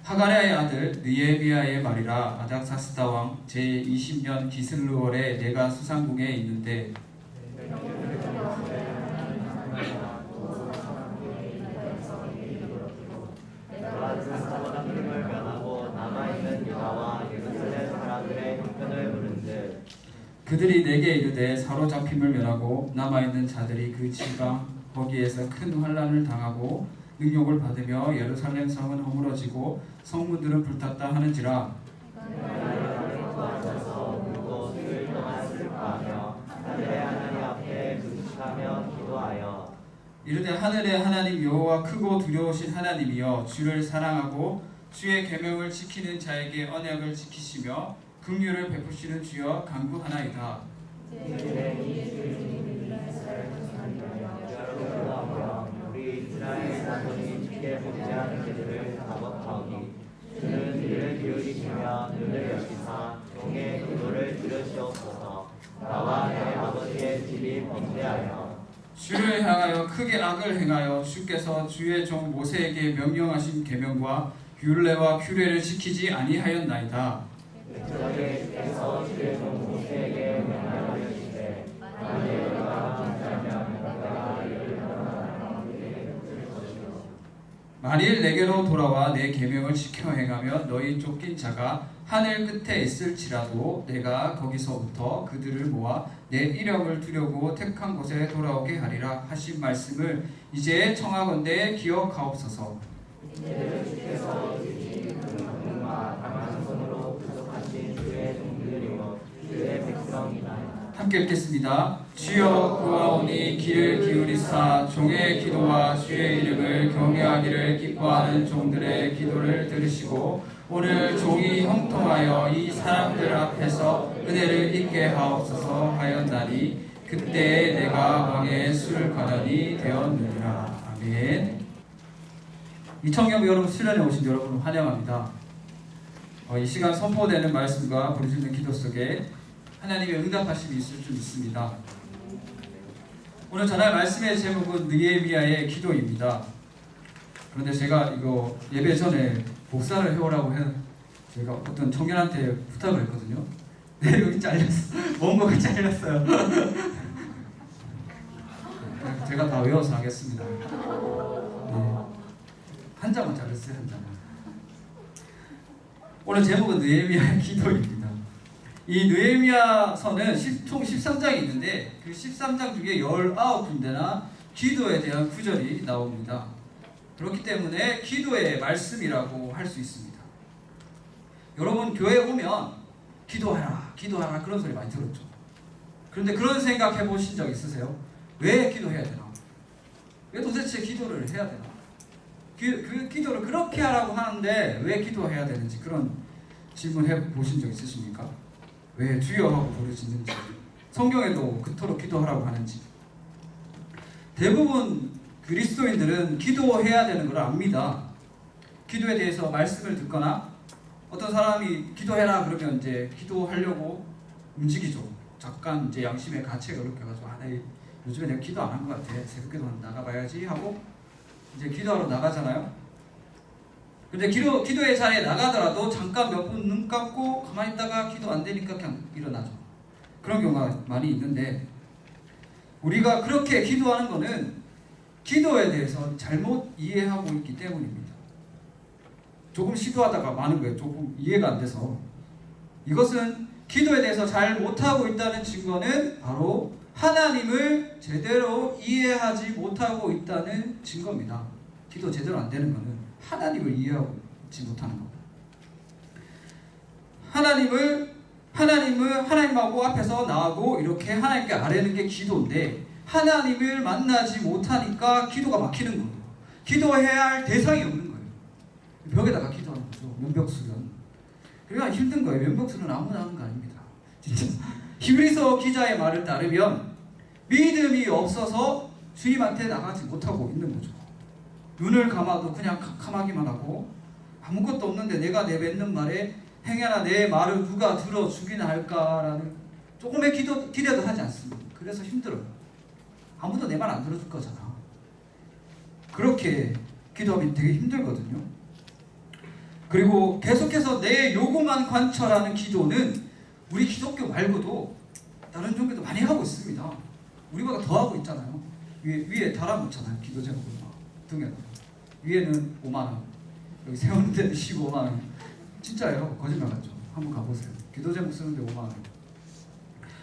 하가랴의 아들 느헤미야의 말이라. 아닥사스다 왕 제20년 기슬루월에 내가 수상궁에 있는데 그들이 내게 이르되 사로잡힘을 면하고 남아있는 자들이 그 지방 거기에서 큰 환난을 당하고 능욕을 받으며 예루살렘 성은 허물어지고 성문들은 불탔다 하는지라. 이르되 하늘의 하나님 여호와 크고 두려우신 하나님이여, 주를 사랑하고 주의 계명을 지키는 자에게 언약을 지키시며 긍휼을 베푸시는 주여 간구하나이다. 우리 이스라엘 자손이 주께 범죄하는 죄들을 다독하오니 주는 귀를 기울이시며 눈을 여시사 종의 기도를 들으시옵소서. 나와 내 아버지의 집이 범죄하여 주를 향하여 크게 악을 행하여 주께서 주의 종 모세에게 명령하신 계명과 율례와 규례를 지키지 아니하였나이다. 저에게 주께서 주의 종 모세에게 명령하시되 만일 너가 범죄하면 너가 이를 만일 내게로 돌아와 내 계명을 지켜 행하면 너희 쫓긴 자가 하늘 끝에 있을지라도 내가 거기서부터 그들을 모아 내 이름을 두려고 택한 곳에 돌아오게 하리라 하신 말씀을 이제 청하건대 기억하옵소서. 주께서 주신 은총과 강한 손으로 구속하신 주의 종들이요 주의 백성이나이다. 함께 읽겠습니다. 주여 구하오니 귀를 기울이사 종의 기도와 주의 이름을 경외하기를 기뻐하는 종들의 기도를 들으시고 오늘 종이 형통하여 이 사람들 앞에서 은혜를 입게 하옵소서 하였나니 그때 내가 왕의 술관원이 되었느니라. 아멘. 이청년 여러분, 수련회 오신 여러분 환영합니다. 이 시간 선포되는 말씀과 부르짖는 기도 속에 하나님의 응답하심이 있을 줄 믿습니다. 오늘 전할 말씀의 제목은 느헤미야의 기도입니다. 그런데 제가 이거 예배 전에 복사를 해오라고 제가 어떤 청년한테 부탁을 했거든요. 네, 여기 잘렸어. 원고가 잘렸어요. 제가 다 외워서 하겠습니다. 네. 한 장만 잘렸어요, 한 장만. 오늘 제목은 느헤미야의 기도입니다. 이 느헤미야서는 총 13장이 있는데 그 13장 중에 19군데나 기도에 대한 구절이 나옵니다. 그렇기 때문에 기도의 말씀이라고 할 수 있습니다. 여러분, 교회 오면 기도하라, 기도하라 그런 소리 많이 들었죠. 그런데 그런 생각 해보신 적 있으세요? 왜 기도해야 되나? 왜 도대체 기도를 해야 되나? 그 기도를 그렇게 하라고 하는데 왜 기도해야 되는지 그런 질문 해보신 적 있으십니까? 왜 주여 하고 부르짖는지, 성경에도 그토록 기도하라고 하는지. 대부분 그리스도인들은 기도해야 되는 걸 압니다. 기도에 대해서 말씀을 듣거나 어떤 사람이 기도해라 그러면 이제 기도하려고 움직이죠. 잠깐 이제 양심의 가책을 이렇게 해가지고 요즘에 내가 기도 안 한 것 같아, 새벽기도 나가봐야지 하고 이제 기도하러 나가잖아요. 근데 기도의 자리에 나가더라도 잠깐 몇 분 눈 감고 가만히 있다가 기도 안 되니까 그냥 일어나죠. 그런 경우가 많이 있는데, 우리가 그렇게 기도하는 거는 기도에 대해서 잘못 이해하고 있기 때문입니다. 조금 시도하다가 마는 거예요. 조금 이해가 안 돼서. 이것은 기도에 대해서 잘 못하고 있다는 증거는 바로 하나님을 제대로 이해하지 못하고 있다는 증거입니다. 기도 제대로 안 되는 것은 하나님을 이해하지 못하는 겁니다. 하나님하고 앞에서 나가고 이렇게 하나님께 아뢰는 게 기도인데, 하나님을 만나지 못하니까 기도가 막히는 거예요. 기도해야 할 대상이 없는 거예요. 벽에다가 기도하는 거죠. 면벽수련. 그러니까 힘든 거예요. 면벽수련 아무나 하는 거 아닙니다. 진짜. 히브리서 기자의 말을 따르면 믿음이 없어서 주님한테 나가지 못하고 있는 거죠. 눈을 감아도 그냥 캄캄하기만 하고 아무것도 없는데 내가 내뱉는 말에 행여나 내 말을 누가 들어주기나 할까라는 조금의 기대도 하지 않습니다. 그래서 힘들어요. 아무도 내 말 안 들어줄 거잖아. 그렇게 기도하면 되게 힘들거든요. 그리고 계속해서 내 요구만 관철하는 기도는 우리 기독교 말고도 다른 종교도 많이 하고 있습니다. 우리보다 더 하고 있잖아요. 위에 달아놓잖아요. 기도 제목을 등에 위에는 5만 원, 여기 세우는 데는 15만 원. 진짜예요. 거짓말 같죠. 한번 가보세요. 기도 제목 쓰는데 5만 원.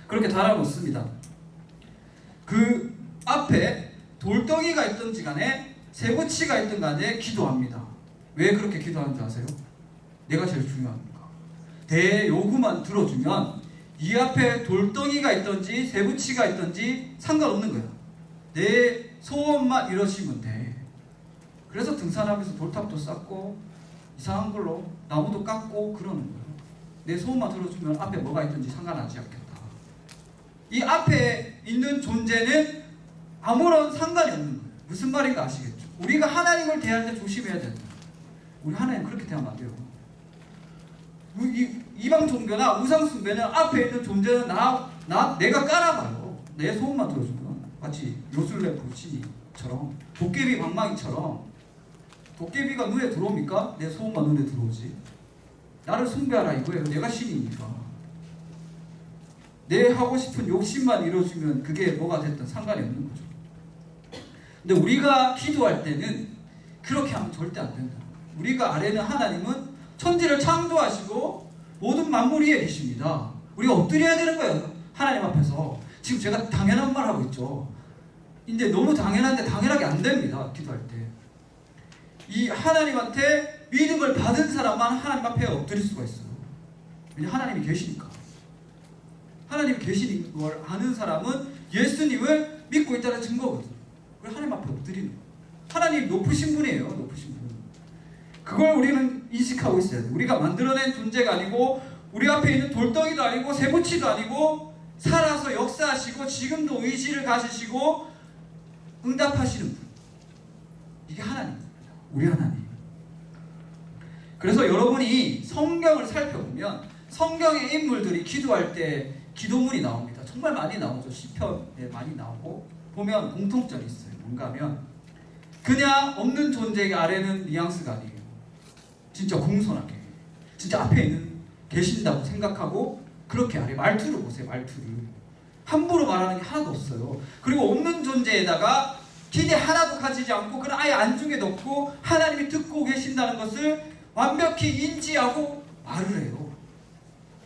그렇게 달아놓습니다. 그 앞에 돌덩이가 있든지 간에 세부치가 있든 간에 기도합니다. 왜 그렇게 기도하는 줄 아세요? 내가 제일 중요합니까? 내 요구만 들어주면 이 앞에 돌덩이가 있든지 세부치가 있든지 상관없는 거야. 내 소원만 이루어지면 돼. 그래서 등산하면서 돌탑도 쌓고 이상한 걸로 나무도 깎고 그러는 거예요. 내 소원만 들어주면 앞에 뭐가 있든지 상관하지 않겠다. 이 앞에 있는 존재는 아무런 상관이 없는 거예요. 무슨 말인가 아시겠죠? 우리가 하나님을 대할 때 조심해야 된다. 우리 하나님 그렇게 대하면 안 돼요. 이방 종교나 우상 숭배는 앞에 있는 존재는 내가 깔아봐요. 내 소원만 들어주면 마치 요술래 불신이처럼 도깨비 방망이처럼 도깨비가 눈에 들어옵니까? 내 소원만 눈에 들어오지. 나를 숭배하라 이거예요. 내가 신이니까. 내 하고 싶은 욕심만 이루어주면 그게 뭐가 됐든 상관이 없는 거죠. 근데 우리가 기도할 때는 그렇게 하면 절대 안 된다. 우리가 아래는 하나님은 천지를 창조하시고 모든 만물 위에 계십니다. 우리가 엎드려야 되는 거예요. 하나님 앞에서. 지금 제가 당연한 말 하고 있죠. 이제 너무 당연한데 당연하게 안 됩니다. 기도할 때. 이 하나님한테 믿음을 받은 사람만 하나님 앞에 엎드릴 수가 있어요. 왜냐하면 하나님이 계시니까. 하나님이 계시는 걸 아는 사람은 예수님을 믿고 있다는 증거거든요. 그걸 하나님 앞에 엎드리는 거예요. 하나님 높으신 분이에요. 높으신 분. 그걸 우리는 인식하고 있어야 돼요. 우리가 만들어낸 존재가 아니고 우리 앞에 있는 돌덩이도 아니고 세부치도 아니고 살아서 역사하시고 지금도 의지를 가지시고 응답하시는 분. 이게 하나님입니다. 우리 하나님. 그래서 여러분이 성경을 살펴보면 성경의 인물들이 기도할 때 기도문이 나옵니다. 정말 많이 나오죠. 시편에 많이 나오고 보면 공통점이 있어요. 뭔가 하면 그냥 없는 존재에게 아래는 뉘앙스가 아니에요. 진짜 공손하게 진짜 앞에 있는 계신다고 생각하고 그렇게 아래 말투를 보세요. 말투를 함부로 말하는 게 하나도 없어요. 그리고 없는 존재에다가 기대 하나도 가지지 않고 그냥 아예 안중에 넣고 하나님이 듣고 계신다는 것을 완벽히 인지하고 말을 해요.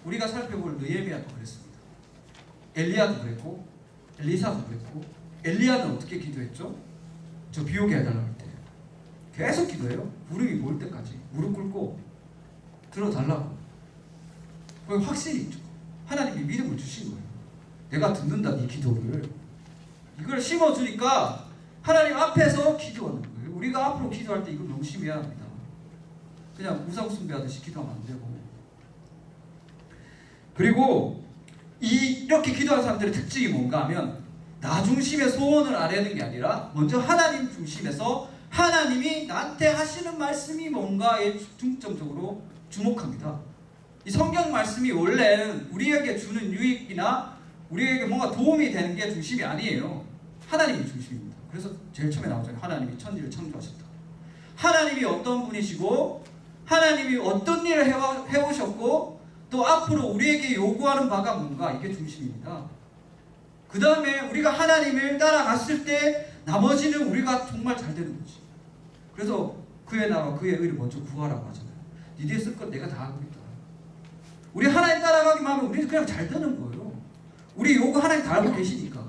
우리가 살펴볼 느헤미야도 그랬습니다. 엘리야도 그랬고 엘리사도 그랬고 엘리야는 어떻게 기도했죠? 저 비 오게 해달라고 할 때 계속 기도해요. 구름이 모일 때까지 무릎 꿇고 들어달라고. 거기 확신이 있죠. 하나님이 믿음을 주신 거예요. 내가 듣는다 네 기도를. 이걸 심어주니까 하나님 앞에서 기도하는 거예요. 우리가 앞으로 기도할 때 이걸 명심해야 합니다. 그냥 우상 숭배하듯이 기도하면 안 되고. 그리고 이렇게 기도하는 사람들의 특징이 뭔가 하면 나 중심의 소원을 아뢰는 게 아니라 먼저 하나님 중심에서 하나님이 나한테 하시는 말씀이 뭔가에 중점적으로 주목합니다. 이 성경 말씀이 원래는 우리에게 주는 유익이나 우리에게 뭔가 도움이 되는 게 중심이 아니에요. 하나님이 중심입니다. 그래서 제일 처음에 나오잖아요. 하나님이 천지를 창조하셨다. 하나님이 어떤 분이시고 하나님이 어떤 일을 해오셨고 또 앞으로 우리에게 요구하는 바가 뭔가, 이게 중심입니다. 그 다음에 우리가 하나님을 따라갔을 때 나머지는 우리가 정말 잘 되는 거지. 그래서 그의 나라 그의 의를 먼저 구하라고 하잖아요. 니네 쓸 것 내가 다 하고 있다. 우리 하나님 따라가기만 하면 우리는 그냥 잘 되는 거예요. 우리 요구 하나님 다 알고 계시니까.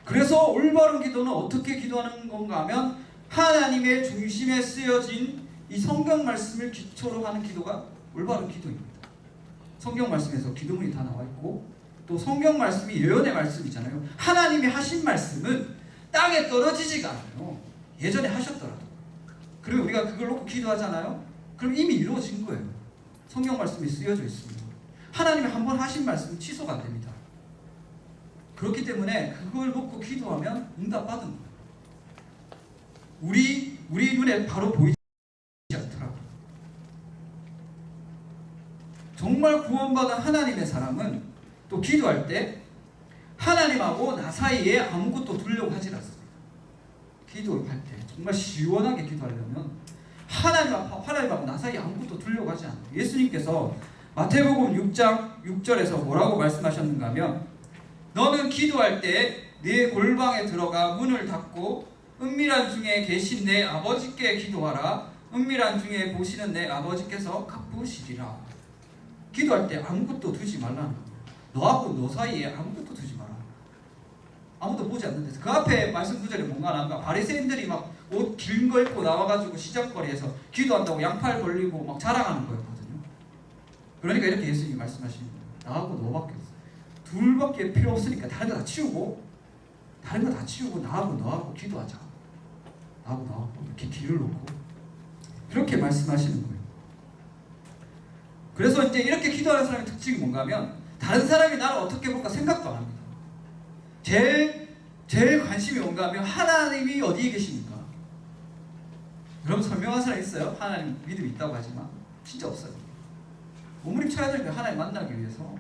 그래서 올바른 기도는 어떻게 기도하는 건가 하면 하나님의 중심에 쓰여진 이 성경 말씀을 기초로 하는 기도가 올바른 기도입니다. 성경 말씀에서 기도문이 다 나와 있고 또 성경 말씀이 예언의 말씀이잖아요. 하나님이 하신 말씀은 땅에 떨어지지가 않아요. 예전에 하셨더라도. 그리고 우리가 그걸 놓고 기도하잖아요. 그럼 이미 이루어진 거예요. 성경 말씀이 쓰여져 있습니다. 하나님이 한번 하신 말씀은 취소가 안 됩니다. 그렇기 때문에 그걸 놓고 기도하면 응답받은 거예요. 우리 눈에 바로 보이지 않더라고요. 정말 구원받은 하나님의 사람은 또 기도할 때 하나님하고 나 사이에 아무것도 두려고 하지 않습니다. 기도를 할 때 정말 시원하게 기도하려면 하나님하고 나 사이에 아무것도 두려고 하지 않아요. 예수님께서 마태복음 6장 6절에서 뭐라고 말씀하셨는가 하면 너는 기도할 때 네 골방에 들어가 문을 닫고 은밀한 중에 계신 내 아버지께 기도하라. 은밀한 중에 보시는 내 아버지께서 갚으시리라. 기도할 때 아무것도 두지 말라는 거예요. 너하고 너 사이에 아무것도 두지 마라. 아무도 보지 않는 데서. 그 앞에 말씀 구절에 뭔가 나가 바리새인들이 막 옷 긴 거 입고 나와가지고 시장거리에서 기도한다고 양팔 벌리고 막 자랑하는 거였거든요. 그러니까 이렇게 예수님이 말씀하시는 거예요. 나하고 너밖에 없어. 둘밖에 필요 없으니까 다른 거 다 치우고 나하고 기도하자. 나하고 이렇게 길을 놓고 그렇게 말씀하시는 거예요. 그래서 이제 이렇게 기도하는 사람의 특징이 뭔가 하면 다른 사람이 나를 어떻게 볼까 생각도 안 합니다. 제일 관심이 뭔가 하면 하나님이 어디에 계십니까? 여러분 설명한 사람 있어요? 하나님 믿음이 있다고 하지만 진짜 없어요. 몸부림쳐야 되는 거예요. 하나님 만나기 위해서.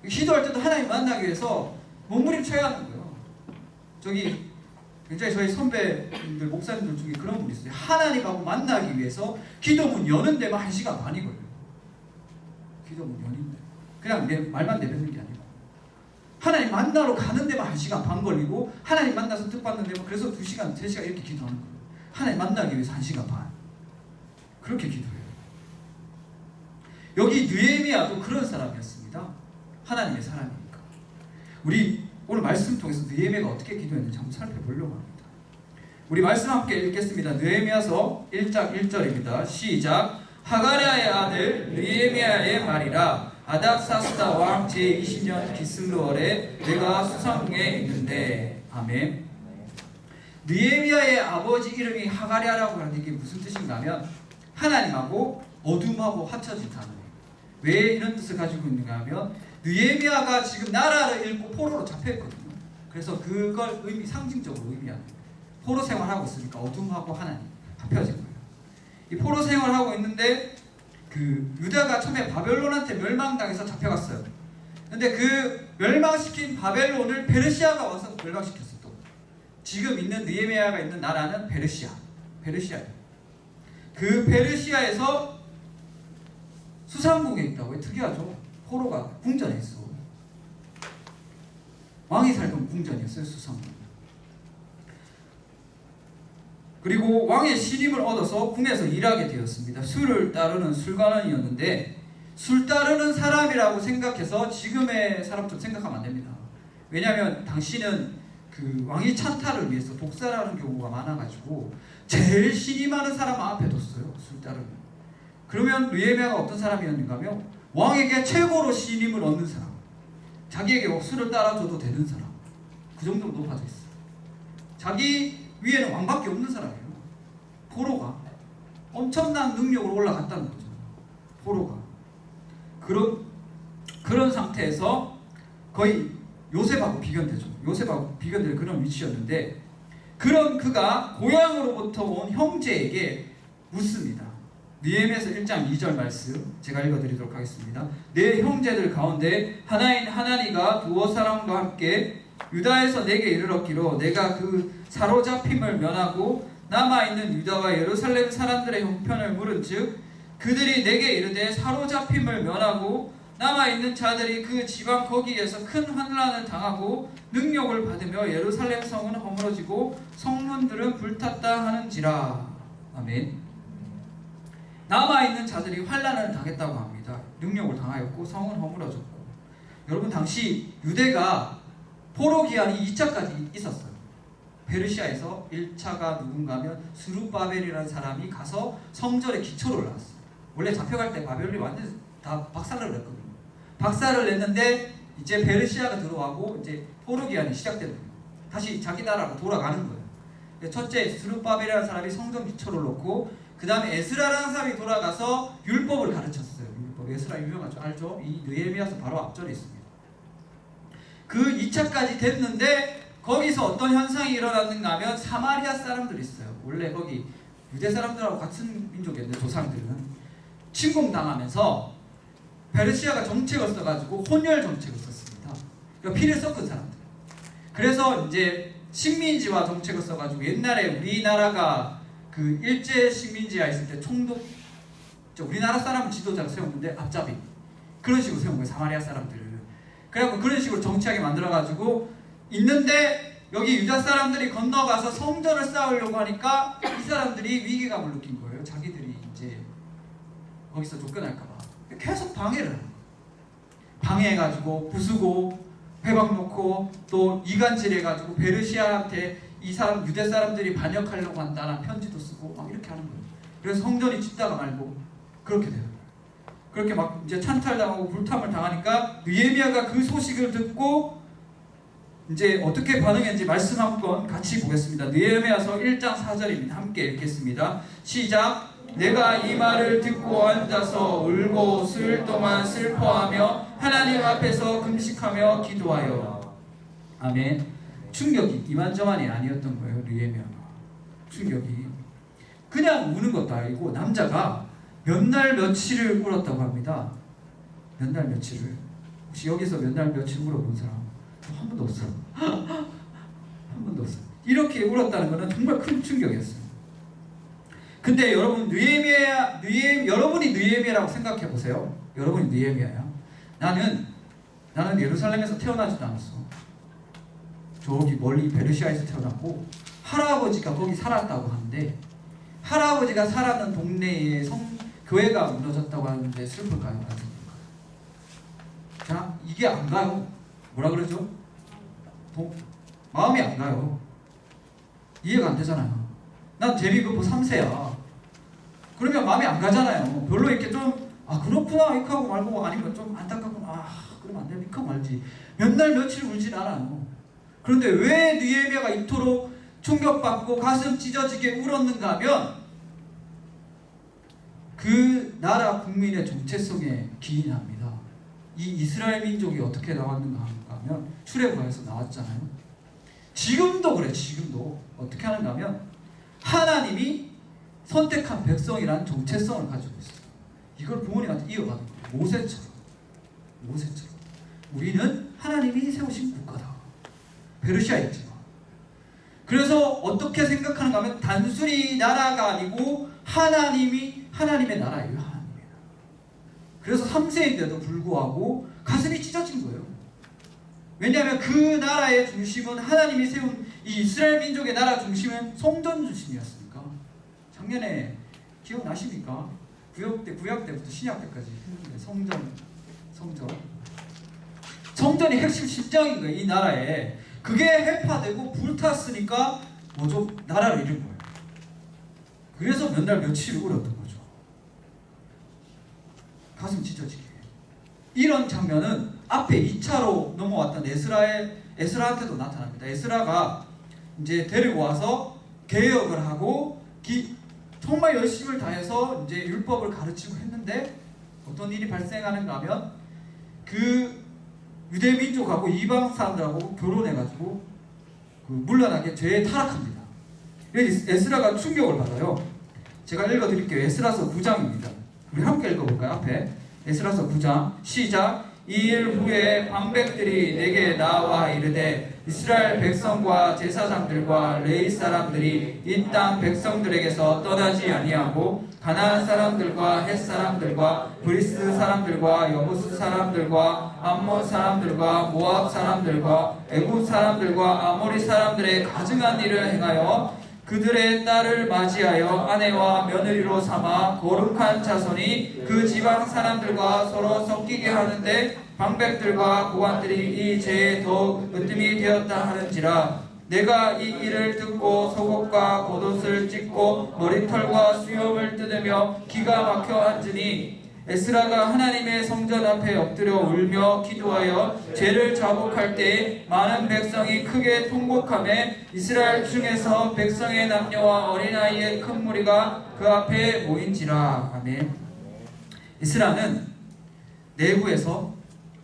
기도할 때도 하나님 만나기 위해서 몸부림쳐야 하는 거예요. 저기 굉장히 저희 선배님들 목사님들 중에 그런 분이 있어요. 하나님하고 만나기 위해서 기도문 여는 데만 1시간 반이 걸려요. 기도문 여는데 그냥 말만 내뱉는 게 아니고 하나님 만나러 가는 데만 1시간 반 걸리고 하나님 만나서 뜻받는 데만 그래서 2시간 3시간 이렇게 기도하는 거예요. 하나님 만나기 위해서 1시간 반 그렇게 기도해요. 여기 느헤미야도 그런 사람이었습니다. 하나님의 사람이니까. 우리 오늘 말씀 통해서 느헤미야가 어떻게 기도했는지 한번 살펴보려고 합니다. 우리 말씀 함께 읽겠습니다. 느헤미야서 1장 1절입니다. 시작. 하가랴의 아들 느헤미야의 말이라. 아닥사스다 왕 제20년 기슬루월에 내가 수상궁에 있는데. 아멘. 느헤미야의 아버지 이름이 하가랴라고 하는 게 무슨 뜻인가 하면 하나님하고 어둠하고 합쳐진 단어예요. 왜 이런 뜻을 가지고 있는가 하면 느헤미야가 지금 나라를 잃고 포로로 잡혀있거든요. 그래서 그걸 상징적으로 의미하는 거예요. 포로 생활하고 있으니까 어둠하고 하나님 합쳐진 거예요. 이 포로 생활하고 있는데 그 유다가 처음에 바벨론한테 멸망당해서 잡혀갔어요. 근데 그 멸망시킨 바벨론을 페르시아가 와서 멸망시켰어요. 또 지금 있는 느헤미야가 있는 나라는 페르시아예요. 그 페르시아에서 수상궁에 있다고. 특이하죠. 포로가 궁전에 있어. 왕이 살던 궁전이었어요. 수상궁. 그리고 왕의 신임을 얻어서 궁에서 일하게 되었습니다. 술을 따르는 술관원이었는데 술 따르는 사람이라고 생각해서 지금의 사람처럼 생각하면 안 됩니다. 왜냐하면 당시는 그 왕위 찬탈을 위해서 독살하는 경우가 많아가지고 제일 신임하는 사람 앞에 뒀어요. 술 따르는. 그러면 느헤미야가 어떤 사람이었는가 하면 왕에게 최고로 신임을 얻는 사람, 자기에게 술을 따라줘도 되는 사람, 그 정도로 높아져 있어요. 자기 위에는 왕밖에 없는 사람이에요. 포로가 엄청난 능력으로 올라갔다는 거죠. 포로가 그런 상태에서 거의 요셉하고 비견되죠. 요셉하고 비견될 그런 위치였는데 그런 그가 고향으로부터 온 형제에게 묻습니다. 느헤미야서 1장 2절 말씀 제가 읽어드리도록 하겠습니다. 내 형제들 가운데 하나인 하나니가 두어 사람과 함께 유다에서 내게 이르렀기로 내가 그 사로잡힘을 면하고 남아있는 유다와 예루살렘 사람들의 형편을 물은즉 그들이 내게 이르되 사로잡힘을 면하고 남아있는 자들이 그 지방 거기에서 큰 환난을 당하고 능욕을 받으며 예루살렘 성은 허물어지고 성문들은 불탔다 하는지라. 아멘. 남아있는 자들이 환난을 당했다고 합니다. 능욕을 당하였고 성은 허물어졌고. 여러분 당시 유대가 포로 기한이 2차까지 있었어요. 페르시아에서 1차가 누군가 하면 스룹바벨이라는 사람이 가서 성전의 기초를 놨어요. 원래 잡혀갈 때 바벨론이 완전 다 박살을 냈거든요. 박살을 냈는데 이제 페르시아가 들어가고 이제 포로 기한이 시작되는 거예요. 다시 자기 나라로 돌아가는 거예요. 첫째 스룹바벨이라는 사람이 성전 기초를 놓고 그 다음에 에스라라는 사람이 돌아가서 율법을 가르쳤어요. 율법. 에스라 유명하죠. 알죠? 이 느헤미야서 바로 앞절에 있습니다. 그 2차까지 됐는데 거기서 어떤 현상이 일어났는가 하면 사마리아 사람들이 있어요. 원래 거기 유대 사람들하고 같은 민족이었는데 조상들은 침공당하면서 페르시아가 정책을 써가지고 혼혈 정책을 썼습니다. 그러니까 피를 섞은 사람들. 그래서 이제 식민지화 정책을 써가지고 옛날에 우리나라가 그 일제 식민지가 있을 때 총독, 우리나라 사람은 지도자를 세웠는데 앞잡이 그런 식으로 세운 거예요. 사마리아 사람들을. 그래갖고 그런 식으로 정치하게 만들어가지고 있는데 여기 유다 사람들이 건너가서 성전을 쌓으려고 하니까 이 사람들이 위기감을 느낀 거예요. 자기들이 이제 거기서 쫓겨날까봐 계속 방해를 하는 거예요. 방해해가지고 부수고 회방 놓고 또 이간질해가지고 베르시아한테 이 사람 유대 사람들이 반역하려고 한다는 편지도 쓰고 막 이렇게 하는 거예요. 그래서 성전이 짓다가 말고 그렇게 돼요. 그렇게 막 이제 찬탈당하고 불탐을 당하니까 느헤미야가 그 소식을 듣고 이제 어떻게 반응했는지 말씀 한번 같이 보겠습니다. 느헤미야서 1장 4절입니다. 함께 읽겠습니다. 시작. 내가 이 말을 듣고 앉아서 울고 수일 동안 슬퍼하며 하나님 앞에서 금식하며 기도하여. 아멘. 충격이 이만저만이 아니었던 거예요. 느헤미야가 충격이 그냥 우는 것도 아니고 남자가 몇 날 며칠을 울었다고 합니다. 몇 날 며칠을. 혹시 여기서 몇 날 며칠 울어본 사람? 한 번도 없어. 한 번도 없어. 이렇게 울었다는 것은 정말 큰 충격이었어요. 근데 여러분 여러분이 느헤미야라고 생각해 보세요. 여러분이 느헤미야야. 나는 예루살렘에서 태어나지도 않았어. 저기 멀리 베르시아에서 태어났고 할아버지가 거기 살았다고 하는데 할아버지가 살았던 동네에 교회가 무너졌다고 하는데 슬플까요? 안 슬플까요? 자, 이게 안 가요. 뭐라 그러죠? 마음이 안 가요. 이해가 안 되잖아요. 난 데뷔그룹 3세야. 그러면 마음이 안 가잖아요. 별로 이렇게 좀 그렇구나 이렇게 하고 말고 아니면 좀 안타깝구나 그러면 안 돼 이렇게 하고 말지. 몇 날 며칠 울진 않아요. 그런데 왜 느헤미야가 이토록 충격받고 가슴 찢어지게 울었는가 하면 그 나라 국민의 정체성에 기인합니다. 이 이스라엘 민족이 어떻게 나왔는가 하면 출애굽에서 나왔잖아요. 지금도 그래. 지금도 어떻게 하는가 하면 하나님이 선택한 백성이라는 정체성을 가지고 있어요. 이걸 부모님한테 이어받은 거예요. 모세처럼 우리는 하나님이 세우신 국가다. 베르시아였지만. 그래서 어떻게 생각하는가 하면 단순히 나라가 아니고 하나님의 나라예요. 하나님의 나라. 그래서 3세인데도 불구하고 가슴이 찢어진 거예요. 왜냐하면 그 나라의 중심은 하나님이 세운 이 이스라엘 민족의 나라 중심은 성전 중심이었으니까. 작년에 기억나십니까? 구약 때부터 신약 때까지 했는데 성전이 핵심 심장인 거예요. 이 나라에. 그게 해파되고 불탔으니까 뭐죠? 나라를 잃은 거예요. 그래서 몇 날 며칠 울었던 거죠. 가슴 찢어지게. 이런 장면은 앞에 2차로 넘어왔던 에스라한테도 나타납니다. 에스라가 이제 데리고 와서 개혁을 하고 정말 열심을 다해서 이제 율법을 가르치고 했는데 어떤 일이 발생하는가 하면 그 유대 민족하고 이방 사람들하고 결혼해가지고 물러나게 죄에 타락합니다. 에스라가 충격을 받아요. 제가 읽어드릴게요. 에스라서 9장입니다. 우리 함께 읽어볼까요? 앞에 에스라서 9장 시작. 이 일 후에 방백들이 내게 나와 이르되 이스라엘 백성과 제사장들과 레위 사람들이 이 땅 백성들에게서 떠나지 아니하고 가나안 사람들과 헷 사람들과 브리스 사람들과 여부스 사람들과 암몬 사람들과 모압 사람들과 애굽 사람들과 아모리 사람들의 가증한 일을 행하여 그들의 딸을 맞이하여 아내와 며느리로 삼아 거룩한 자손이 그 지방 사람들과 서로 섞이게 하는데 방백들과 고관들이 이 죄에 더욱 으뜸이 되었다 하는지라. 내가 이 일을 듣고 속옷과 겉옷을 찢고 머리털과 수염을 뜯으며 기가 막혀 앉으니 에스라가 하나님의 성전 앞에 엎드려 울며 기도하여 죄를 자복할 때 많은 백성이 크게 통곡하매 이스라엘 중에서 백성의 남녀와 어린아이의 큰 무리가 그 앞에 모인지라. 아멘. 에스라는 내부에서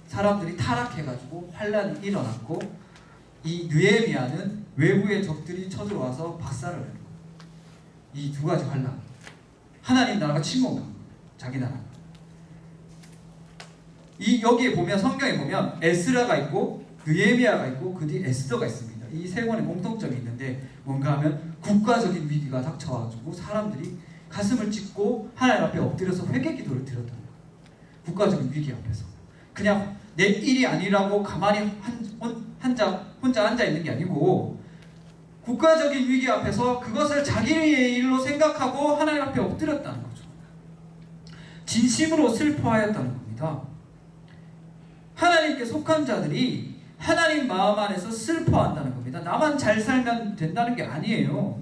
사람들이 타락해가지고 환란이 일어났고 이 느헤미야는 외부의 적들이 쳐들어와서 박살을 내는 거예요. 이 두 가지 환란. 하나님 나라가 침공당한 거예요. 자기 나라. 여기에 보면 성경에 보면 에스라가 있고 느헤미야가 있고 그 뒤에 에스더가 있습니다. 이 세 권의 공통점이 있는데 뭔가 하면 국가적인 위기가 닥쳐와가지고 사람들이 가슴을 찢고 하나님 앞에 엎드려서 회개 기도를 드렸다는 거예요. 국가적인 위기 앞에서 그냥 내 일이 아니라고 가만히 혼자 앉아 있는 게 아니고 국가적인 위기 앞에서 그것을 자기의 일로 생각하고 하나님 앞에 엎드렸다는 거죠. 진심으로 슬퍼하였다는 겁니다. 하나님께 속한 자들이 하나님 마음 안에서 슬퍼한다는 겁니다. 나만 잘 살면 된다는 게 아니에요.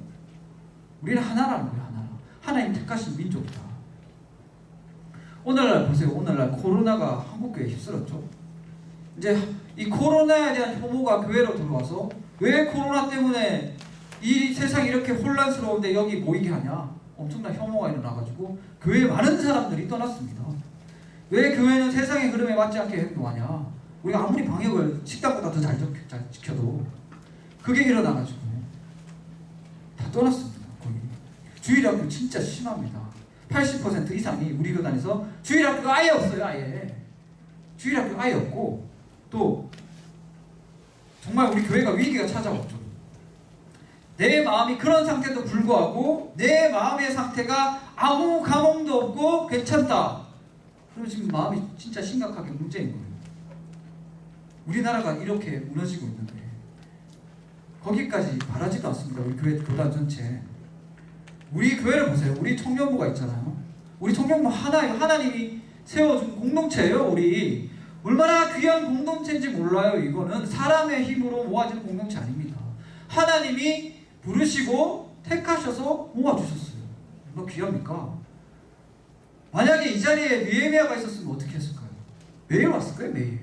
우리는 하나라는 거예요. 하나님 택하신 민족이다. 오늘날 보세요. 오늘날 코로나가 한국교회에 휩쓸었죠. 이제 이 코로나에 대한 혐오가 교회로 들어와서 왜 코로나 때문에 이 세상이 이렇게 혼란스러운데 여기 모이게 하냐. 엄청난 혐오가 일어나가지고 교회에 많은 사람들이 떠났습니다. 왜 교회는 세상의 흐름에 맞지 않게 행동하냐. 우리가 아무리 방역을 식당보다 더 잘 지켜도 그게 일어나가지고 다 떠났습니다. 거의. 주일학교 진짜 심합니다. 80% 이상이 우리 교단에서 주일학교가 아예 없어요. 아예. 주일학교 아예 없고 또 정말 우리 교회가 위기가 찾아왔죠. 내 마음이 그런 상태도 불구하고 내 마음의 상태가 아무 감흥도 없고 괜찮다. 그럼 지금 마음이 진짜 심각하게 문제인 거예요. 우리나라가 이렇게 무너지고 있는데 거기까지 바라지도 않습니다. 우리 교회 교단 전체. 우리 교회를 보세요. 우리 청년부가 있잖아요. 우리 청년부 하나님이 세워준 공동체예요. 우리 얼마나 귀한 공동체인지 몰라요. 이거는 사람의 힘으로 모아진 공동체 아닙니다. 하나님이 부르시고 택하셔서 모아주셨어요. 얼마나 귀합니까? 만약에 이 자리에 느헤미야가 있었으면 어떻게 했을까요? 매일 왔을 거예요.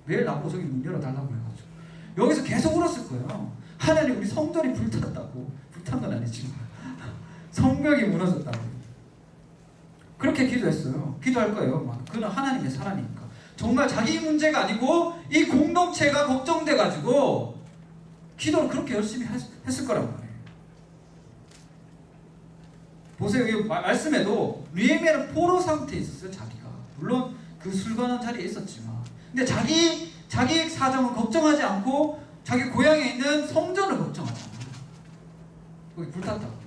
매일 나보고 저기 문 열어달라고 해가지고 여기서 계속 울었을 거예요. 하나님 우리 성전이 불탔다고. 불탄 건 아니지만 성벽이 무너졌다고. 그렇게 기도했어요. 기도할 거예요. 그는 하나님의 사람이니까. 정말 자기 문제가 아니고 이 공동체가 걱정돼가지고 기도를 그렇게 열심히 했을 거란 말이에요. 보세요. 이 말씀에도 느헤미야는 포로 상태에 있었어요. 자기가. 물론 그 술 거는 자리에 있었지만 근데 자기 사정은 걱정하지 않고 자기 고향에 있는 성전을 걱정하잖아요. 거기 불탔다고.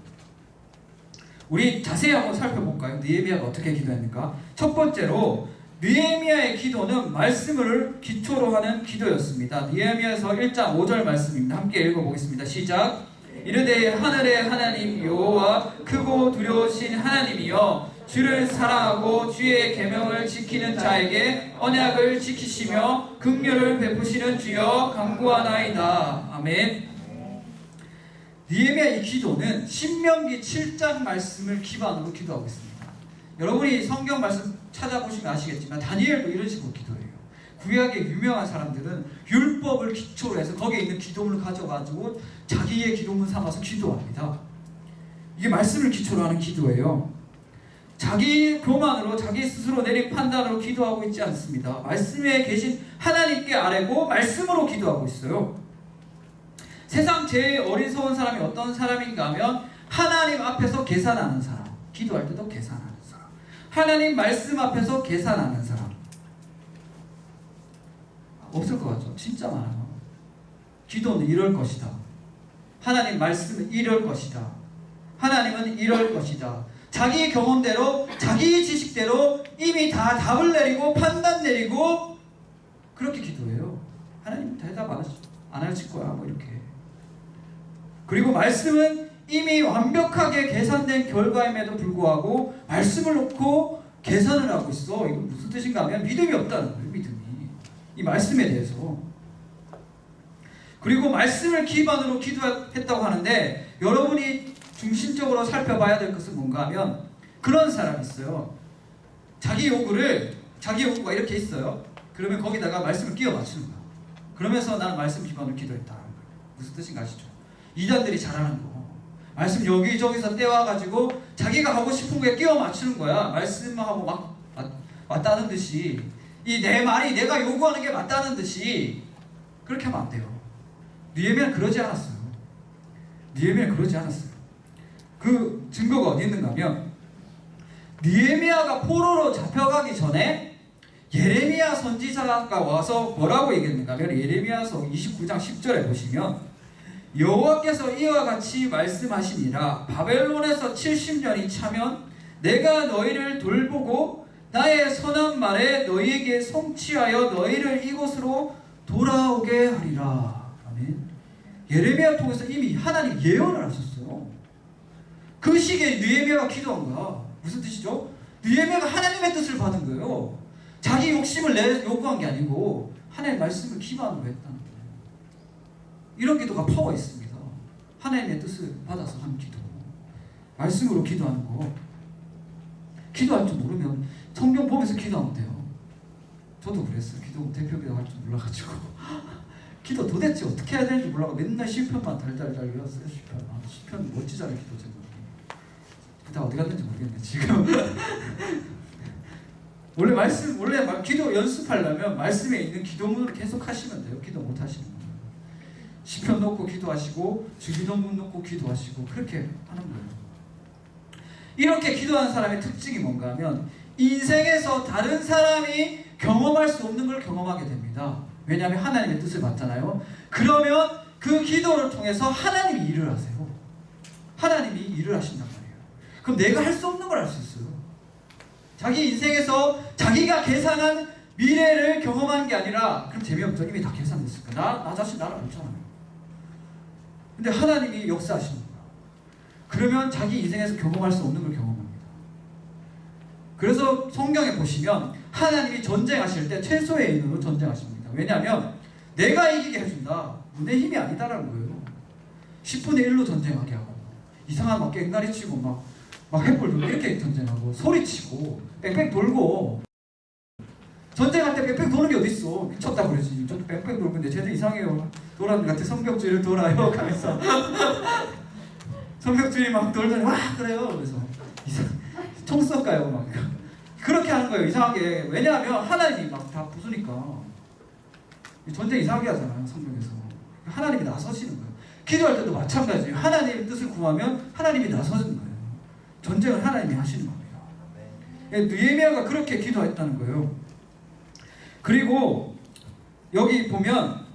우리 자세히 한번 살펴볼까요? 느헤미야가 어떻게 기도했는가? 첫 번째로 느헤미야의 기도는 말씀을 기초로 하는 기도였습니다. 느헤미야서 1장 5절 말씀입니다. 함께 읽어보겠습니다. 시작. 이르되 하늘의 하나님 여호와 크고 두려우신 하나님이여 주를 사랑하고 주의 계명을 지키는 자에게 언약을 지키시며 긍휼을 베푸시는 주여 간구하나이다. 아멘. 느헤미야 이 기도는 신명기 7장 말씀을 기반으로 기도하고 있습니다. 여러분이 성경 말씀 찾아보시면 아시겠지만 다니엘도 이런 식으로 기도해요. 구약의 유명한 사람들은 율법을 기초로 해서 거기에 있는 기도문을 가져가지고 자기의 기도문 삼아서 기도합니다. 이게 말씀을 기초로 하는 기도예요. 자기 교만으로 자기 스스로 내린 판단으로 기도하고 있지 않습니다. 말씀에 계신 하나님께 아뢰고 말씀으로 기도하고 있어요. 세상 제일 어리석은 사람이 어떤 사람인가 하면 하나님 앞에서 계산하는 사람. 기도할 때도 계산하는 사람. 하나님 말씀 앞에서 계산하는 사람. 없을 것 같죠? 진짜 많아요. 기도는 이럴 것이다. 하나님 말씀은 이럴 것이다. 하나님은 이럴 것이다. 자기 경험대로 자기 지식대로 이미 다 답을 내리고 판단 내리고 그렇게 기도해요. 하나님 대답 안 하실 거야 뭐 이렇게. 그리고 말씀은 이미 완벽하게 계산된 결과임에도 불구하고 말씀을 놓고 계산을 하고 있어. 이거 무슨 뜻인가 하면 믿음이 없다는 거예요. 믿음이. 이 말씀에 대해서. 그리고 말씀을 기반으로 기도했다고 하는데 여러분이 중심적으로 살펴봐야 될 것은 뭔가 하면 그런 사람이 있어요. 자기 요구가 이렇게 있어요. 그러면 거기다가 말씀을 끼워 맞추는 거야. 그러면서 나는 말씀 기반으로 기도했다. 무슨 뜻인가 아시죠? 이단들이 잘하는 거. 말씀 여기저기서 떼와가지고 자기가 하고 싶은 거에 끼워 맞추는 거야. 말씀하고 막 맞다는 듯이 이 내 말이 내가 요구하는 게 맞다는 듯이 그렇게 하면 안 돼요. 느헤미야는 그러지 않았어요. 그 증거가 어디 있는가 하면 느헤미야가 포로로 잡혀가기 전에 예레미야 선지자가 와서 뭐라고 얘기했는가 하면 예레미야서 29장 10절에 보시면 여호와께서 이와 같이 말씀하시니라. 바벨론에서 70년이 차면 내가 너희를 돌보고 나의 선한 말에 너희에게 성취하여 너희를 이곳으로 돌아오게 하리라. 아멘. 예레미야 통해서 이미 하나님 예언을 하셨어요. 그 시기에 느헤미야가 기도한 거야. 무슨 뜻이죠? 느헤미야가 하나님의 뜻을 받은 거예요. 자기 욕심을 요구한 게 아니고 하나님의 말씀을 기반으로 했다는 거예요. 이런 기도가 파워 있습니다. 하나님의 뜻을 받아서 하는 기도, 말씀으로 기도하는 거. 기도할 줄 모르면 성경 보면서 기도하면 돼요. 저도 그랬어요. 기도 대표 기도 할 줄 몰라가지고 기도 도대체 어떻게 해야 되는지 몰라서 맨날 시편만 달달달 외웠어요. 시편 멋지잖아요. 기도 제목이. 다 어디 갔는지 모르겠네 지금. 원래 기도 연습하려면 말씀에 있는 기도문을 계속 하시면 돼요. 기도 못 하시는 거예요. 시편 놓고 기도하시고 주기도문 놓고 기도하시고 그렇게 하는 거예요. 이렇게 기도하는 사람의 특징이 뭔가 하면 인생에서 다른 사람이 경험할 수 없는 걸 경험하게 됩니다. 왜냐하면 하나님의 뜻을 받잖아요. 그러면 그 기도를 통해서 하나님이 일을 하세요. 하나님이 일을 하신단 말이에요. 그럼 내가 할 수 없는 걸 할 수 있어요. 자기 인생에서 자기가 계산한 미래를 경험하는 게 아니라, 그럼 재미없죠. 이미 다 계산됐을까. 나 자신 나를 알잖아요. 근데 하나님이 역사하시는 거예요. 그러면 자기 인생에서 경험할 수 없는 걸 경험합니다. 그래서 성경에 보시면 하나님이 전쟁하실 때 최소의 인으로 전쟁하십니다. 왜냐하면 내가 이기게 해준다. 내 힘이 아니다라는 거예요. 10분의 1로 전쟁하게 하고 이상한 막 깽가리 치고 막 횃불 들고 이렇게 전쟁하고 소리치고 뺑뺑 돌고. 전쟁할 때 뺑뺑 도는 게 어딨어. 미쳤다 그러지. 저도 뺑뺑 돌고 있는데 쟤는 이상해요. 도라는 같아. 성벽주의를 돌아요 하면서 성벽주의 막 돌더니 와 그래요. 그래서 총 쏠까요 막 그렇게 하는 거예요. 이상하게. 왜냐하면 하나님이 막 다 부수니까. 전쟁 이상하게 하잖아요. 성경에서. 하나님이 나서시는 거예요. 기도할 때도 마찬가지예요. 하나님의 뜻을 구하면 하나님이 나서는 거예요. 전쟁을 하나님이 하시는 겁니다. 느헤미야가 그렇게 기도했다는 거예요. 그리고 여기 보면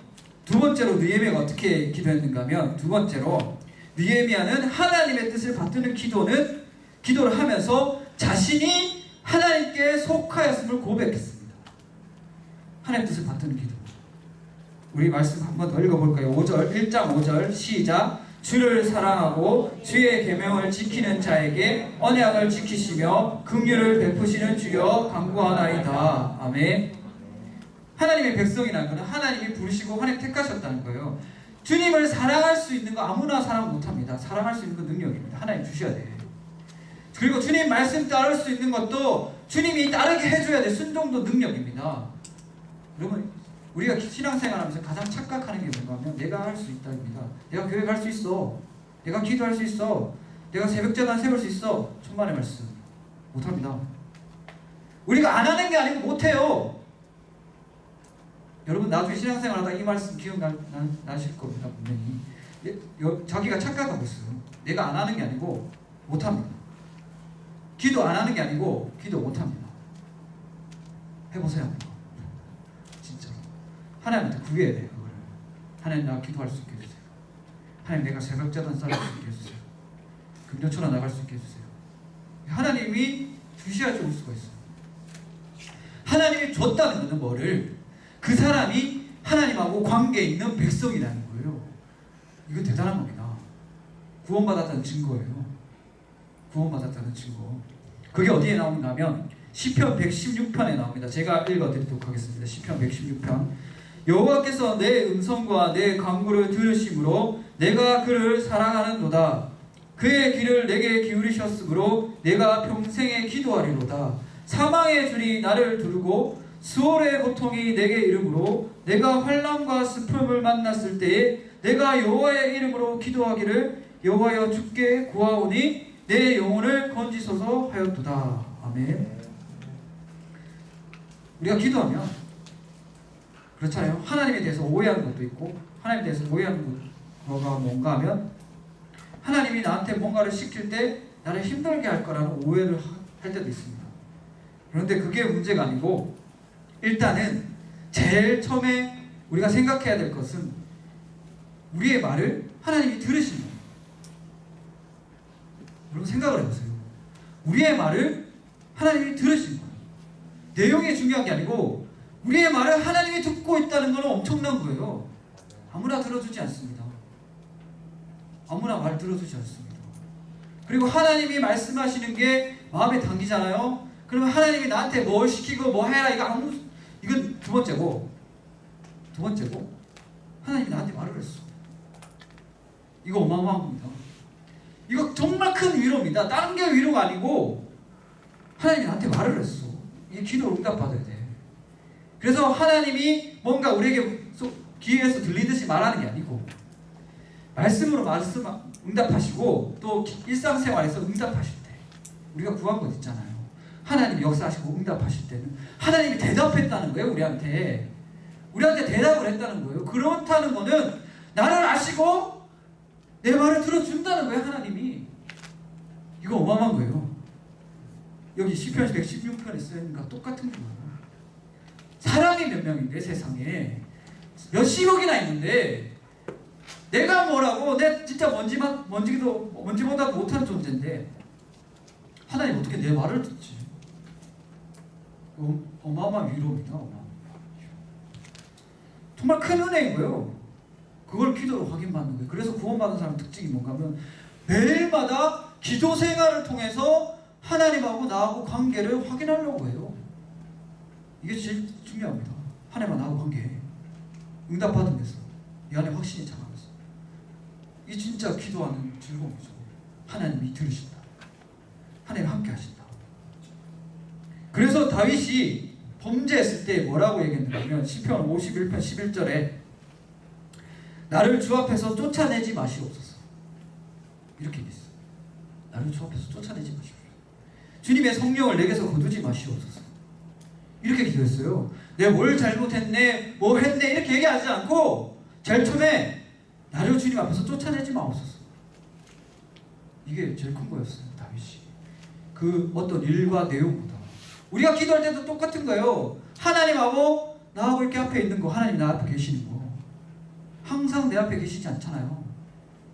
두 번째로 느헤미야가 어떻게 기도했는가 하면, 두 번째로 느헤미야는 하나님의 뜻을 받드는 기도를 하면서 자신이 하나님께 속하였음을 고백했습니다. 하나님의 뜻을 받드는 기도. 우리 말씀 한 번 더 읽어볼까요? 1장 5절 시작. 주를 사랑하고 주의 계명을 지키는 자에게 언약을 지키시며 긍휼을 베푸시는 주여 간구하나이다. 아멘. 하나님의 백성이라는 것은 하나님이 부르시고 하나님 택하셨다는 거예요. 주님을 사랑할 수 있는 거 아무나 사랑 못합니다. 사랑할 수 있는 건 능력입니다. 하나님 주셔야 돼요. 그리고 주님 말씀 따를 수 있는 것도 주님이 따르게 해줘야 돼. 순종도 능력입니다. 여러분, 우리가 신앙생활하면서 가장 착각하는 게 뭔가 하면 내가 할 수 있다입니다. 내가 교회 갈 수 있어. 내가 기도할 수 있어. 내가 새벽제단 세울 수 있어. 천만의 말씀. 못합니다. 우리가 안 하는 게 아니고 못해요. 여러분 나중에 신앙생활하다 이 말씀 기억나실 겁니다. 분명히. 자기가 착각하고 있어요. 내가 안 하는 게 아니고 못합니다. 기도 안 하는 게 아니고 기도 못합니다. 해보세요. 진짜로. 하나님한테 구해야 돼요. 그걸. 하나님 나 기도할 수 있게 해주세요. 하나님 내가 새벽제단 쌓을 수 있게 해주세요. 금전천하 나갈 수 있게 해주세요. 하나님이 주셔야 줄 수가 있어요. 하나님이 줬다는 것은 뭐를? 그 사람이 하나님하고 관계에 있는 백성이라는 거예요. 이거 대단한 겁니다. 구원받았다는 증거예요. 구원받았다는 증거. 그게 어디에 나오는가 하면 시편 116편에 나옵니다. 제가 읽어드리도록 하겠습니다. 시편 116편. 여호와께서 내 음성과 내 간구를 들으심으로 내가 그를 사랑하는도다. 그의 귀를 내게 기울이셨으므로 내가 평생에 기도하리로다. 사망의 줄이 나를 두르고 수월의 고통이 내게 이르므로 내가 환난과 슬픔을 만났을 때에 내가 여호와의 이름으로 기도하기를 여호와여 주께 구하오니 내 영혼을 건지소서 하였도다. 아멘. 우리가 기도하면 그렇잖아요. 하나님에 대해서 오해하는 것도 있고, 하나님에 대해서 오해하는 거가 뭔가 하면 하나님이 나한테 뭔가를 시킬 때 나를 힘들게 할 거라는 오해를 할 때도 있습니다. 그런데 그게 문제가 아니고, 일단은 제일 처음에 우리가 생각해야 될 것은 우리의 말을 하나님이 들으시는 거예요. 여러분 생각을 해보세요. 우리의 말을 하나님이 들으시는 거예요. 내용이 중요한 게 아니고 우리의 말을 하나님이 듣고 있다는 건 엄청난 거예요. 아무나 들어주지 않습니다. 아무나 말 들어주지 않습니다. 그리고 하나님이 말씀하시는 게 마음에 당기잖아요. 그러면 하나님이 나한테 뭘 시키고 뭐 해라 이건 두 번째고 하나님이 나한테 말을 했어. 이거 어마어마한 겁니다. 이거 정말 큰 위로입니다. 다른 게 위로가 아니고 하나님이 나한테 말을 했어. 이 기도를 응답받아야 돼. 그래서 하나님이 뭔가 우리에게 귀에서 들리듯이 말하는 게 아니고 말씀으로 응답하시고 또 일상생활에서 응답하실 때 우리가 구한 것 있잖아요. 하나님이 역사하시고 응답하실 때는 하나님이 대답했다는 거예요. 우리한테 대답을 했다는 거예요. 그렇다는 거는 나를 아시고 내 말을 들어준다는 거예요. 하나님이. 이거 어마어마한 거예요. 여기 시편 116편에 쓰여있는 거랑 똑같은 거예요. 사람이 몇 명인데 세상에 몇십억이나 있는데 내가 뭐라고 내 진짜 먼지보다 못한 존재인데 하나님 어떻게 내 말을 듣지? 어마어마한 위로입니다. 정말 큰 은혜인 거예요. 그걸 기도로 확인받는 거예요. 그래서 구원받은 사람 특징이 뭔가 하면 매일마다 기도 생활을 통해서 하나님하고 나하고 관계를 확인하려고 해요. 이게 제일 중요합니다. 하나님과 나하고 관계 응답받은 데서 이 안에 확신이 자라면서 이게 진짜 기도하는 즐거움이죠. 하나님이 들으신다. 하나님 함께 하신다. 그래서 다윗이 범죄했을 때 뭐라고 얘기했냐면 시편 51편 11절에 나를 주 앞에서 쫓아내지 마시옵소서. 이렇게 얘기했어요. 나를 주 앞에서 쫓아내지 마시옵소서. 주님의 성령을 내게서 거두지 마시옵소서. 이렇게 기도했어요. 내가 뭘 잘못했네, 뭐 했네 이렇게 얘기하지 않고 제일 처음에 나를 주님 앞에서 쫓아내지 마옵소서. 이게 제일 큰 거였어요. 다윗이. 그 어떤 일과 내용보다 우리가 기도할 때도 똑같은 거예요. 하나님하고 나하고 이렇게 앞에 있는 거, 하나님 나 앞에 계시는 거 항상 내 앞에 계시지 않잖아요.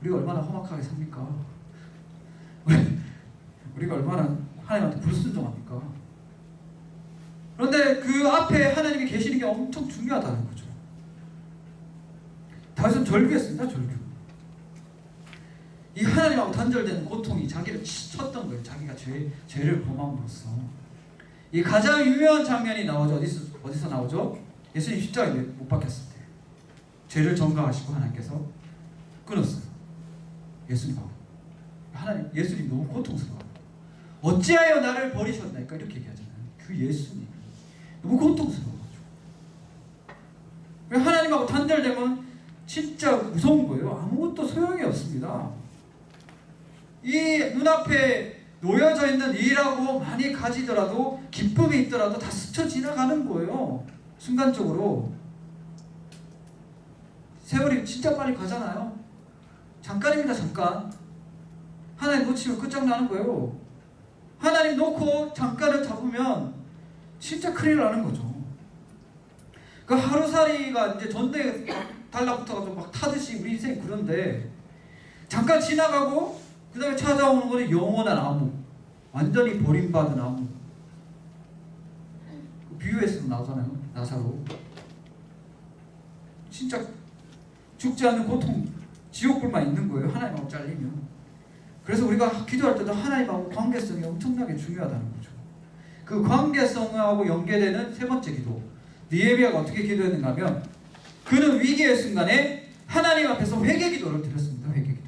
우리가 얼마나 험악하게 삽니까? 우리가 얼마나 하나님한테 불순종합니까? 그런데 그 앞에 하나님이 계시는 게 엄청 중요하다는 거죠. 다윗은 절규했습니다. 절규. 이 하나님하고 단절되는 고통이 자기를 쳤던 거예요. 자기가 죄를 범함으로써. 이 가장 유명한 장면이 나오죠. 어디서 나오죠? 예수님 십자가에 못 박혔을 때 죄를 전가하시고 하나님께서 끊었어요. 예수님하고. 예수님 너무 고통스러워요. 어찌하여 나를 버리셨나이까 이렇게 얘기하잖아요. 그 예수님이 너무 고통스러워가지고. 하나님하고 단절되면 진짜 무서운 거예요. 아무것도 소용이 없습니다. 이 눈앞에 놓여져 있는 일하고 많이 가지더라도 기쁨이 있더라도 다 스쳐 지나가는 거예요. 순간적으로. 세월이 진짜 빨리 가잖아요. 잠깐입니다. 잠깐. 하나님 놓치면 끝장나는 거예요. 하나님 놓고 잠깐을 잡으면 진짜 큰일 나는 거죠. 그 하루살이가 이제 전대에 달라붙어가지고 막 타듯이 우리 인생이 그런데 잠깐 지나가고 그 다음에 찾아오는 거는 영원한 암흑, 완전히 버림받은 암흑. 비유에서도 나오잖아요. 나사로. 진짜 죽지 않는 고통, 지옥불만 있는 거예요. 하나님하고 잘리면. 그래서 우리가 기도할 때도 하나님하고 관계성이 엄청나게 중요하다는 거죠. 그 관계성하고 연계되는 세 번째 기도. 느헤미야가 어떻게 기도했는가 하면 그는 위기의 순간에 하나님 앞에서 회개기도를 드렸습니다. 회개기도.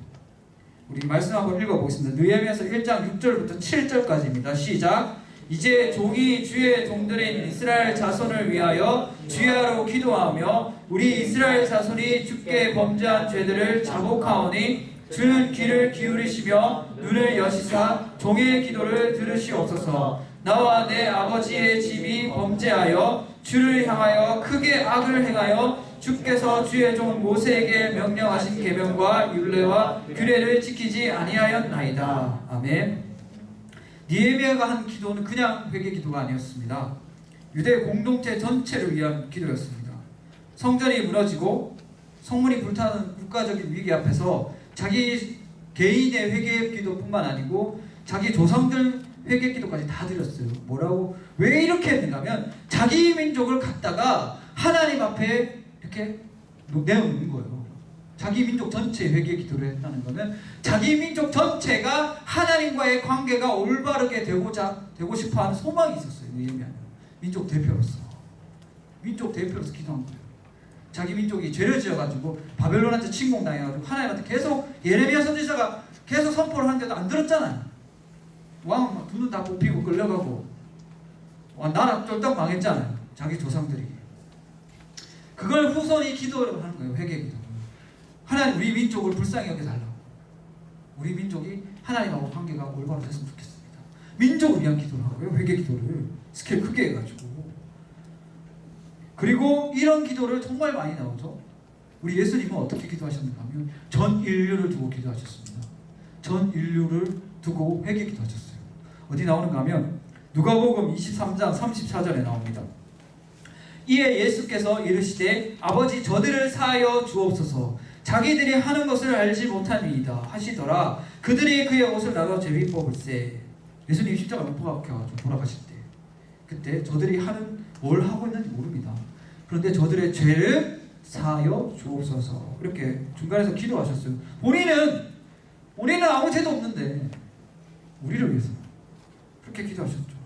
우리 말씀 한번 읽어보겠습니다. 느헤미야서 1장 6절부터 7절까지입니다. 시작. 이제 종이 주의 종들인 이스라엘 자손을 위하여 주야로 기도하며 우리 이스라엘 자손이 주께 범죄한 죄들을 자복하오니 주는 귀를 기울이시며 눈을 여시사 종의 기도를 들으시옵소서. 나와 내 아버지의 집이 범죄하여 주를 향하여 크게 악을 행하여 주께서 주의 종 모세에게 명령하신 계명과 율례와 규례를 지키지 아니하였나이다. 아멘. 느헤미야가 한 기도는 그냥 회개 기도가 아니었습니다. 유대 공동체 전체를 위한 기도였습니다. 성전이 무너지고 성문이 불타는 국가적인 위기 앞에서 자기 개인의 회개 기도뿐만 아니고 자기 조상들 회개 기도까지 다 드렸어요. 뭐라고? 왜 이렇게 했는가 하면 자기 민족을 갖다가 하나님 앞에 이렇게 내어놓는 거예요. 자기 민족 전체 회개 기도를 했다는 것은 자기 민족 전체가 하나님과의 관계가 올바르게 되고 싶어하는 소망이 있었어요. 느헤미야는 민족 대표로서 기도한 거예요. 자기 민족이 죄를 지어가지고 바벨론한테 침공당해가지고 하나님한테 계속 예레미야 선지자가 계속 선포를 하는데도 안 들었잖아요. 왕 두 눈 다 뽑히고 끌려가고 나라 쫄딱 망했잖아요. 자기 조상들이. 그걸 후손이 기도를 하는 거예요. 회개 기도. 하나님 우리 민족을 불쌍히 여겨달라고. 우리 민족이 하나님하고 관계가 올바로 됐으면 좋겠습니다. 민족을 위한 기도를 하고요. 회개 기도를 스케일 크게 해가지고. 그리고 이런 기도를 정말 많이 나오죠. 우리 예수님은 어떻게 기도하셨는가 하면 전 인류를 두고 기도하셨습니다. 전 인류를 두고 회개 기도하셨어요. 어디 나오는가 하면 누가복음 23장 34절에 나옵니다. 이에 예수께서 이르시되 아버지 저들을 사하여 주옵소서 자기들이 하는 것을 알지 못함이이다 하시더라. 그들이 그의 옷을 나눠 제비 뽑을세. 예수님이 십자가 못 박혀가지고 돌아가실 때 그때 저들이 뭘 하고 있는지 모릅니다. 그런데 저들의 죄를 사하여 주옵소서 이렇게 중간에서 기도하셨어요. 본인은 아무 죄도 없는데 우리를 위해서 그렇게 기도하셨죠.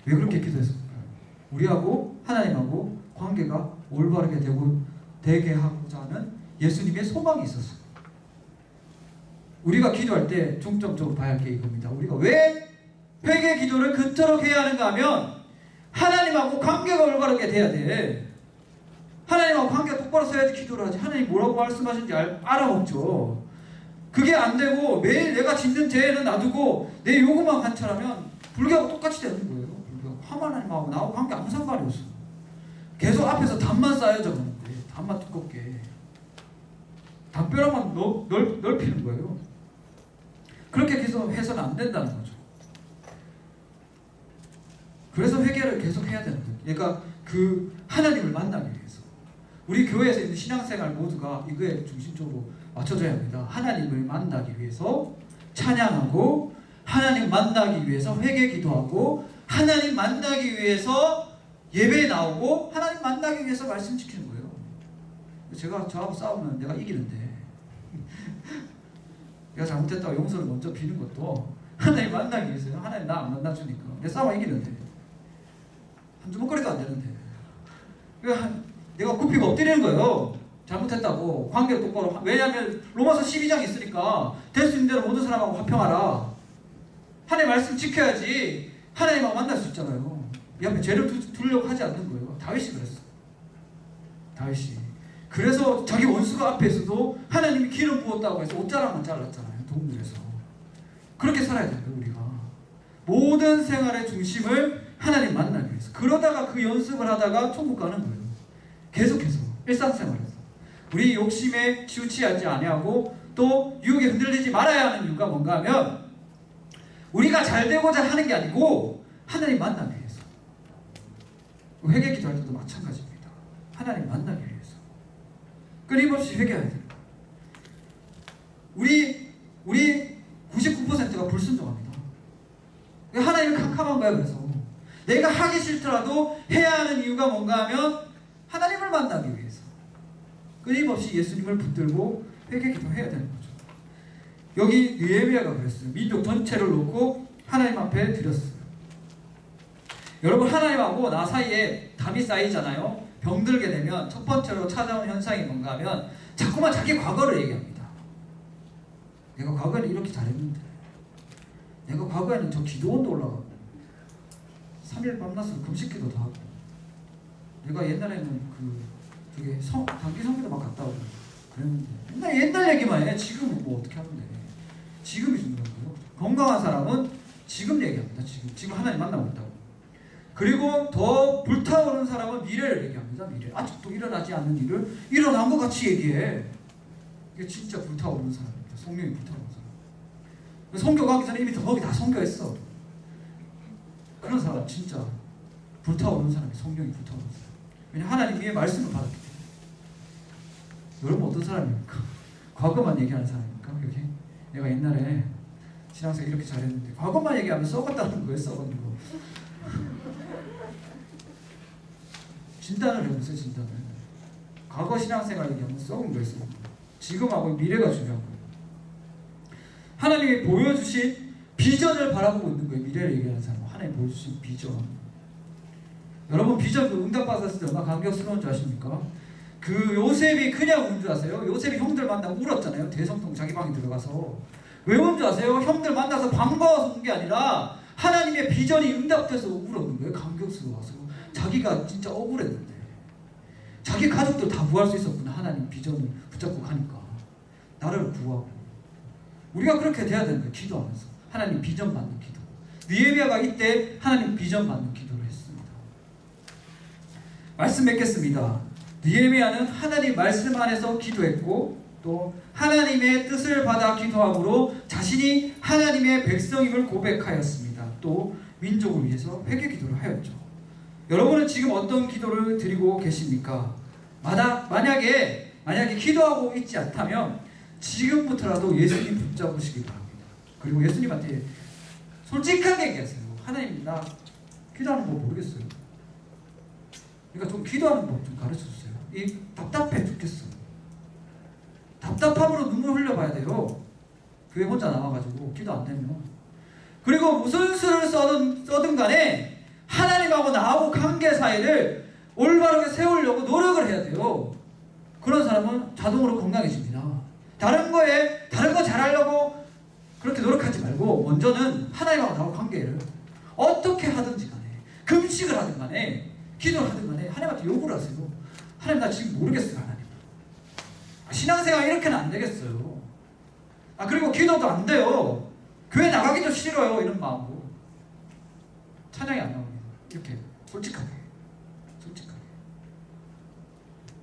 왜 그렇게 기도했을까요? 우리하고 하나님하고 관계가 올바르게 되게 하고자 하는 예수님의 소망이 있었어요. 우리가 기도할 때 중점적으로 봐야 할 게 이겁니다. 우리가 왜 회개 기도를 그토록 해야 하는가 하면 하나님하고 관계가 올바르게 돼야 돼. 하나님하고 관계가 똑바로 서야지 기도를 하지. 하나님 뭐라고 말씀하시는지 알아먹죠. 그게 안 되고 매일 내가 짓는 죄는 놔두고 내 요구만 관찰하면 불교하고 똑같이 되는 거예요. 불교하고 하나님하고 나하고 관계 아무 상관이 없어. 계속 앞에서 담만 쌓여져 가는데 담만 두껍게 담벼락만 넓히는 거예요. 그렇게 계속 해서는 안 된다는 거죠. 그래서 회개를 계속 해야 되는 거예요. 그러니까 그 하나님을 만나기 위해서 우리 교회에서 있는 신앙생활 모두가 이거에 중심적으로 맞춰져야 합니다. 하나님을 만나기 위해서 찬양하고 하나님 만나기 위해서 회개 기도하고 하나님 만나기 위해서 예배에 나오고 하나님 만나기 위해서 말씀 지키는 거예요. 제가 저하고 싸우면 내가 이기는데 내가 잘못했다고 용서를 먼저 비는 것도 하나님 만나기 위해서요. 하나님 나 안 만나주니까 내 싸움 이기는데 한 주먹거리도 안 되는데 내가 굽히고 엎드리는 거예요. 잘못했다고 관계를 똑바로. 왜냐하면 로마서 12장 있으니까 될 수 있는 대로 모든 사람하고 화평하라. 하나님 말씀 지켜야지 하나님하고 만날 수 있잖아요. 이 앞에 죄를 두려고 하지 않는 거예요. 다윗이 그랬어. 다윗이 그래서 자기 원수가 앞에서도 하나님이 기름 부었다고 해서 옷자락만 잘랐잖아요. 동물에서. 그렇게 살아야 돼요. 우리가 모든 생활의 중심을 하나님 만나기 위해서. 그러다가 그 연습을 하다가 천국 가는 거예요. 계속해서 일상생활에서 우리 욕심에 치우치지 아니하고 또 유혹에 흔들리지 말아야 하는 이유가 뭔가 하면 우리가 잘 되고자 하는 게 아니고 하나님 만나기 위해서. 회개 기도할 때도 마찬가지입니다. 하나님 만나기 위해서 끊임없이 회개해야 돼요. 우리 99%가 불순종합니다. 하나님이 캄캄한 거야. 그래서 내가 하기 싫더라도 해야 하는 이유가 뭔가 하면 하나님을 만나기 위해서 끊임없이 예수님을 붙들고 회개 기도해야 되는 거죠. 여기 느헤미야가 그랬어요. 민족 전체를 놓고 하나님 앞에 드렸어요. 여러분 하나님하고 나 사이에 담이 쌓이잖아요. 병들게 되면 첫 번째로 찾아오는 현상이 뭔가 하면 자꾸만 자기 과거를 얘기합니다. 내가 과거에는 이렇게 잘했는데 내가 과거에는 저 기도원도 올라가고 3일 밤낮으로 금식기도도 하고 내가 옛날에는 되게 단기 성기도 막 갔다 오고 그랬는데 맨날 옛날 얘기만 해. 지금은 뭐 어떻게 하는데. 지금이 중요한 거예요. 건강한 사람은 지금 얘기합니다. 지금 하나님 만나고 있다고. 그리고 더 불타오르는 사람은 미래를 얘기합니다. 미래. 아직도 일어나지 않는 일을 일어난 것 같이 얘기해. 이게 진짜 불타오르는 사람입니다. 성령이 불타오르는 사람. 성교 가기 전에 이미 거기 다 성교했어. 그런 사람 진짜 불타오르는 사람이 성령이 불타오르는 사람. 왜냐하면 하나님 위에 말씀을 받았기 때문에. 여러분 어떤 사람입니까? 과거만 얘기하는 사람입니까? 여기 내가 옛날에 신앙생활 이렇게 잘했는데 과거만 얘기하면 썩었다는 거예요. 썩은 거. 진단을 해보세요. 진단을. 과거 신앙생활 얘기하면 썩은 거예요. 썩은 거. 지금하고 미래가 중요한 거예요. 하나님이 보여주신 비전을 바라보고 있는 거예요. 미래를 얘기하는 사람은 하나님이 보여주신 비전. 여러분 비전 그 응답받았을 때 얼마나 감격스러운 줄 아십니까? 그 요셉이 그냥 운 줄 아세요? 요셉이 형들 만나고 울었잖아요. 대성통 자기 방에 들어가서. 왜 운 줄 아세요? 형들 만나서 반가워서 운 게 아니라 하나님의 비전이 응답돼서 울었는 거예요. 감격스러워서. 자기가 진짜 억울했는데 자기 가족들 다 구할 수 있었구나. 하나님 비전을 붙잡고 가니까 나를 구하고. 우리가 그렇게 돼야 되는 거예요. 기도하면서 하나님 비전 받는 기도. 느헤미야가 이때 하나님 비전 받는 기도를 했습니다. 말씀 맺겠습니다. 느헤미야는 하나님 말씀 안에서 기도했고 또 하나님의 뜻을 받아 기도함으로 자신이 하나님의 백성임을 고백하였습니다. 또 민족을 위해서 회개 기도를 하였죠. 여러분은 지금 어떤 기도를 드리고 계십니까? 만약에 기도하고 있지 않다면 지금부터라도 예수님 붙잡으시기 바랍니다. 그리고 예수님한테 솔직하게 얘기하세요. 하나님 나 기도하는 법 모르겠어요. 그러니까 좀 기도하는 법 좀 가르쳐주세요. 이 답답해 죽겠어. 답답함으로 눈물 흘려봐야 돼요. 교회 혼자 나와가지고 기도 안 되면. 그리고 무슨 수를 써든 간에 하나님하고 나하고 관계 사이를 올바르게 세우려고 노력을 해야 돼요. 그런 사람은 자동으로 건강해집니다. 다른 거 잘하려고 그렇게 노력하지 말고 먼저는 하나님하고 나하고 관계를 어떻게 하든지 간에 금식을 하든 간에 기도를 하든 간에 하나님한테 요구를 하세요. 하나님 나 지금 모르겠어요. 하나님 신앙생활 이렇게는 안 되겠어요. 그리고 기도도 안 돼요. 교회 나가기도 싫어요. 이런 마음으로 찬양이 안 나옵니다. 이렇게 솔직하게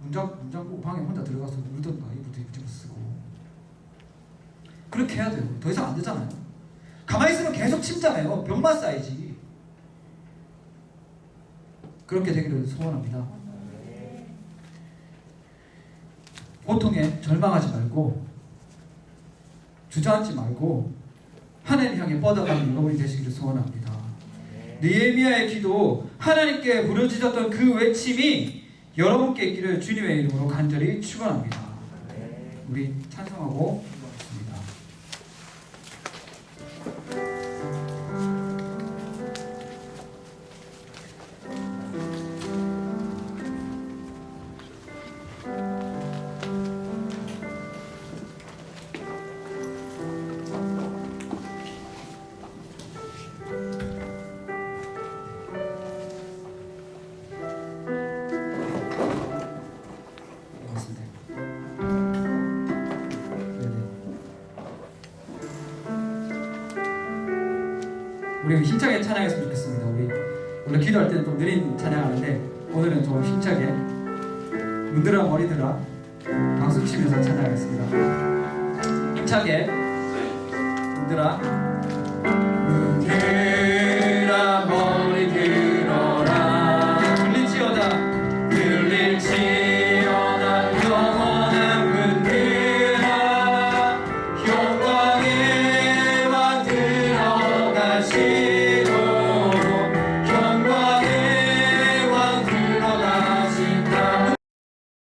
문장고 방에 혼자 들어가서 울던가 이불 뒤집어 쓰고 그렇게 해야 돼요. 더 이상 안 되잖아요. 가만히 있으면 계속 침잠해요. 병만 쌓이지. 그렇게 되기를 소원합니다. 고통에 절망하지 말고 주저앉지 말고 하나님 향해 뻗어가는 여러분이 되시기를 소원합니다. 느헤미야의 기도, 하나님께 부르짖었던 그 외침이 여러분께 있기를 주님의 이름으로 간절히 축원합니다. 우리 찬송하고 있습니다. 우리 힘차게 찬양했으면 좋겠습니다. 우리 원래 기도할 때는 좀 느린 찬양하는데 오늘은 좀 힘차게 눈들아 머리들아 박수 치면서 찬양하겠습니다. 힘차게 눈들아